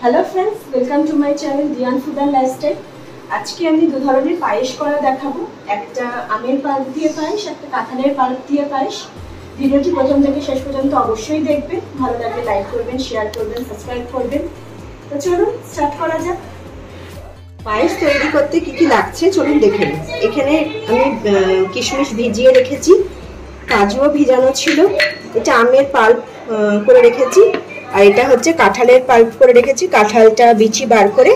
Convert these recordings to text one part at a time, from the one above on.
Hello friends, welcome to my channel Diyan food and lifestyle. आज के আমি দু ধরনের পায়েস করা দেখাবো। একটা আমের পাল্প দিয়ে পায়েস, একটা কাঁঠালের পাল্প দিয়ে পায়েস। ভিডিওটি প্রথম থেকে শেষ পর্যন্ত অবশ্যই দেখবেন। ভালো লাগলে লাইক করবেন, শেয়ার করবেন, সাবস্ক্রাইব করবেন। তো চলুন স্টার্ট করা যাক। পায়েস তৈরি করতে কি কি লাগছে চলুন দেখে নিই। এখানে আমি কিশমিশ ভিজিয়ে রেখেছি, কাজুও ভিজানো ছিল। এটা আমের পাল্প করে রেখেছি, আর এটা হচ্ছে কাঁঠালের পাল্প করে রেখেছি। কাঁঠালটা বিচি বার করে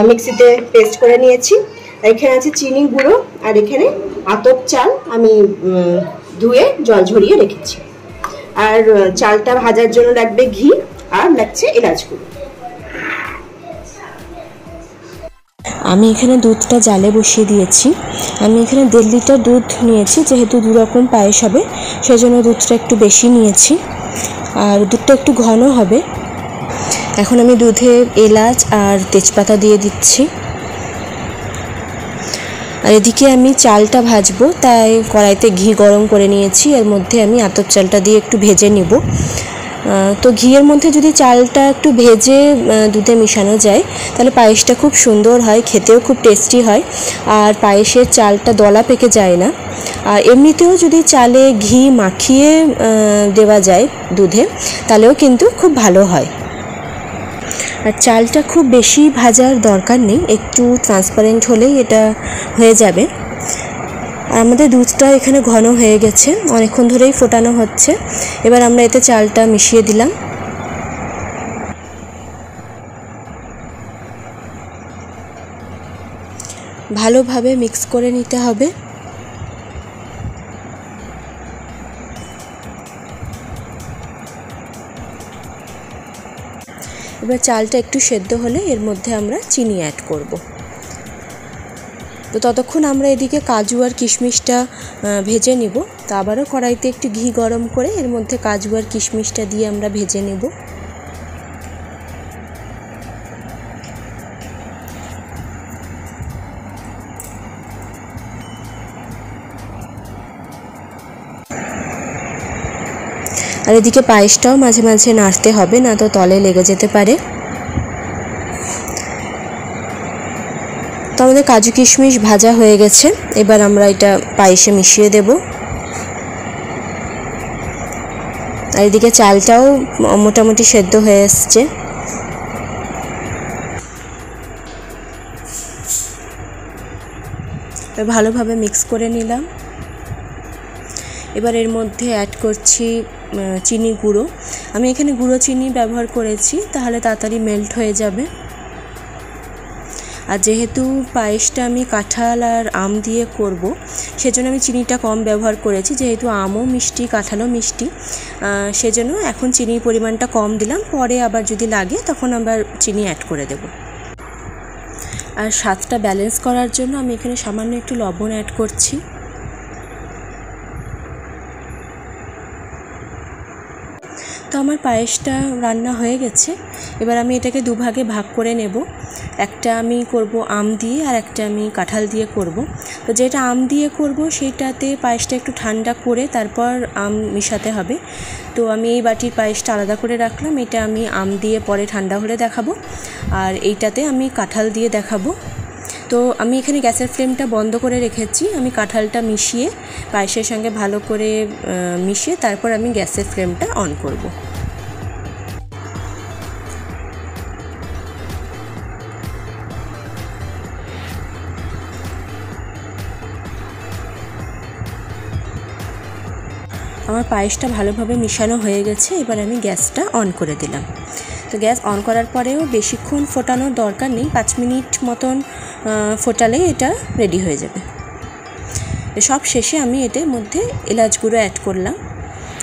মিক্সিতে পেস্ট করে নিয়েছি। আর এখানে আছে চিনি গুঁড়ো, আর এখানে আতপ চাল আমি ধুয়ে জল ঝরিয়ে রেখেছি। আর চালটা ভাজার জন্য লাগবে ঘি, আর লাগছে এলাচ গুঁড়ো। আমি এখানে দুধটা জালে বসিয়ে দিয়েছি। আমি এখানে 1.5 লিটার দুধ নিয়েছি, যেহেতু 2 রকম পায়েস হবে সেজন্য দুধটা একটু বেশি নিয়েছি, আর দুধটা একটু ঘন হবে। এখন আমি দুধে এলাচ আর তেজপাতা দিয়ে দিচ্ছি। আর এদিকে আমি চালটা ভাজবো, তাই কড়াইতে ঘি গরম করে নিয়েছি। এর মধ্যে আমি আতপ চালটা দিয়ে একটু ভেজে নিব। তো ঘিয়ের মধ্যে যদি চালটা একটু ভেজে দুধে মিশানো যায় তাহলে পায়েসটা খুব সুন্দর হয়, খেতেও খুব টেস্টি হয়, আর পায়েসের চালটা দলা পেকে যায় না। আর এমনিতেও যদি চালে ঘি মাখিয়ে দেওয়া যায় দুধে তাহলেও কিন্তু খুব ভালো হয়। আর চালটা খুব বেশি ভাজার দরকার নেই, একটু ট্রান্সপারেন্ট হলেই এটা হয়ে যাবে। আমাদের দুধটা এখানে ঘন হয়ে গেছে, অনেকক্ষণ ধরেই ফোটানো হচ্ছে। এবার আমরা এতে চালটা মিশিয়ে দিলাম। ভালোভাবে মিক্স করে নিতে হবে। এবার চালটা একটু সেদ্ধ হলে এর মধ্যে আমরা চিনি অ্যাড করব। তো ততক্ষণ আমরা এদিকে কাজু আর কিশমিশটা ভেজে নিব। তো আবারও কড়াইতে একটু ঘি গরম করে এর মধ্যে কাজু আর কিশমিশটা দিয়ে আমরা ভেজে নেব। আর এদিকে পায়েসটাও মাঝে মাঝে নাড়তে হবে, না তো তলে লেগে যেতে পারে। তো আমাদের কাজু কিশমিশ ভাজা হয়ে গেছে, এবার আমরা এটা পায়েসে মিশিয়ে দেব। আর এদিকে চালটাও মোটামুটি সেদ্ধ হয়ে এসছে। ভালোভাবে মিক্স করে নিলাম। এবার এর মধ্যে অ্যাড করছি চিনি গুঁড়ো। আমি এখানে গুঁড়ো চিনি ব্যবহার করেছি, তাহলে তাড়াতাড়ি মেল্ট হয়ে যাবে। আর যেহেতু পায়েসটা আমি কাঁঠাল আর আম দিয়ে করব, সেজন্য আমি চিনিটা কম ব্যবহার করেছি। যেহেতু আমও মিষ্টি, কাঁঠালও মিষ্টি, সেজন্য এখন চিনির পরিমাণটা কম দিলাম। পরে আবার যদি লাগে তখন আবার চিনি অ্যাড করে দেব। আর স্বাদটা ব্যালেন্স করার জন্য আমি এখানে সামান্য একটু লবণ অ্যাড করছি। তো আমার পায়েসটা রান্না হয়ে গেছে। এবার আমি এটাকে দুভাগে ভাগ করে নেব। একটা আমি করব আম দিয়ে, আর একটা আমি কাঁঠাল দিয়ে করব। তো যেটা আম দিয়ে করব সেটাতে পায়েসটা একটু ঠান্ডা করে তারপর আম মিশাতে হবে। তো আমি এই বাটির পায়েসটা আলাদা করে রাখলাম। এটা আমি আম দিয়ে পরে ঠান্ডা হলে দেখাবো, আর এইটাতে আমি কাঁঠাল দিয়ে দেখাবো। তো আমি এখানে গ্যাসের ফ্লেমটা বন্ধ করে রেখেছি। আমি কাঁঠালটা মিশিয়ে পায়েসের সঙ্গে ভালো করে মিশিয়ে তারপর আমি গ্যাসের ফ্লেমটা অন করব। আমার পায়েসটা ভালোভাবে মিশানো হয়ে গেছে। এবার আমি গ্যাসটা অন করে দিলাম। তো গ্যাস অন করার পরেও বেশিক্ষণ ফোটানোর দরকার নেই, 5 মিনিট মতন ফোটালে এটা রেডি হয়ে যাবে। সব শেষে আমি এটার মধ্যে এলাচ গুঁড়ো অ্যাড করলাম,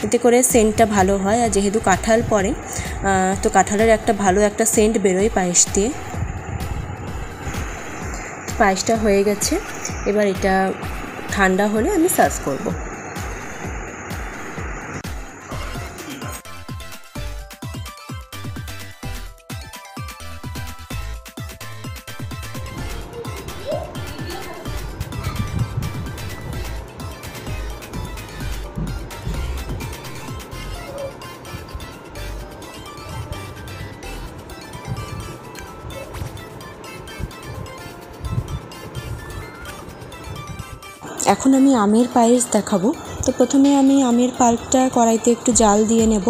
এতে করে সেন্টটা ভালো হয়। আর যেহেতু কাঁঠাল পড়ে, তো কাঁঠালের একটা ভালো একটা সেন্ট বেরোয় পায়েস দিয়ে। পায়েসটা হয়ে গেছে, এবার এটা ঠান্ডা হলে আমি সার্ভ করব। এখন আমি আমের পায়েস দেখাবো। তো প্রথমে আমি আমের পাল্পটা কড়াইতে একটু জাল দিয়ে নেব।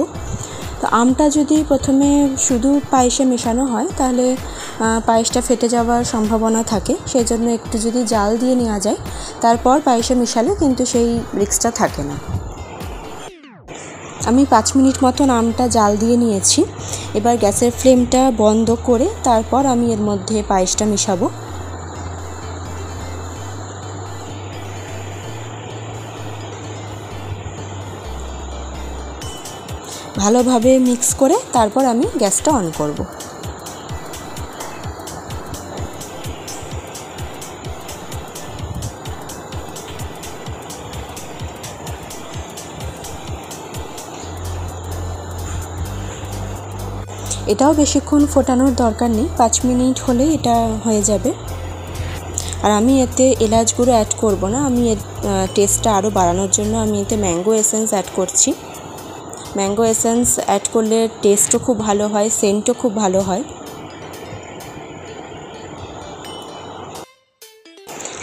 তো আমটা যদি প্রথমে শুধু পায়েসে মেশানো হয় তাহলে পায়েসটা ফেটে যাওয়ার সম্ভাবনা থাকে, সেই জন্য একটু যদি জাল দিয়ে নেওয়া যায় তারপর পায়েসে মেশালে কিন্তু সেই রিস্কটা থাকে না। আমি 5 মিনিট মতন আমটা জাল দিয়ে নিয়েছি। এবার গ্যাসের ফ্লেমটা বন্ধ করে তারপর আমি এর মধ্যে পায়েসটা মেশাবো। ভালোভাবে মিক্স করে তারপর আমি গ্যাসটা অন করব। এটাও বেশিক্ষণ ফোটানোর দরকার নেই, 5 মিনিট হলে এটা হয়ে যাবে। আর আমি এতে এলাচ গুঁড়ো অ্যাড করব না, আমি এর টেস্টটা আরও বাড়ানোর জন্য আমি এতে ম্যাঙ্গো এসেন্স অ্যাড করছি। ম্যাঙ্গো এসেন্স অ্যাড করলে টেস্টও খুব ভালো হয়, সেন্টও খুব ভালো হয়।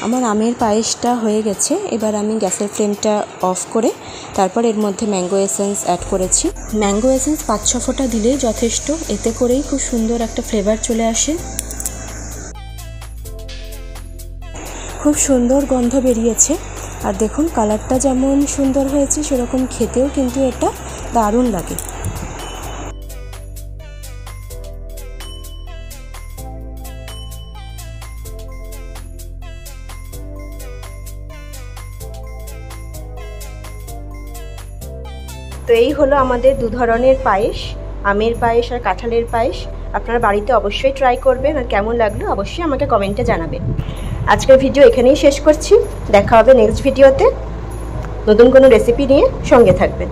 আমার আমের পায়েসটা হয়ে গেছে। এবার আমি গ্যাসের ফ্লেমটা অফ করে তারপর এর মধ্যে ম্যাঙ্গো এসেন্স অ্যাড করেছি। ম্যাঙ্গো এসেন্স 5-6 ফোঁটা দিলেই যথেষ্ট, এতে করেই খুব সুন্দর একটা ফ্লেভার চলে আসে। খুব সুন্দর গন্ধ বেরিয়েছে। আর দেখুন কালারটা যেমন সুন্দর হয়েছে সেরকম খেতেও কিন্তু এটা দারুণ লাগে। তো এই হলো আমাদের 2 ধরনের পায়েস, আমের পায়েস আর কাঁঠালের পায়েস। আপনারা বাড়িতে অবশ্যই ট্রাই করবেন, আর কেমন লাগলো অবশ্যই আমাকে কমেন্টে জানাবেন। আজকের ভিডিও এখানেই শেষ করছি, দেখা হবে নেক্সট ভিডিওতে নতুন কোনো রেসিপি নিয়ে। সঙ্গে থাকবেন।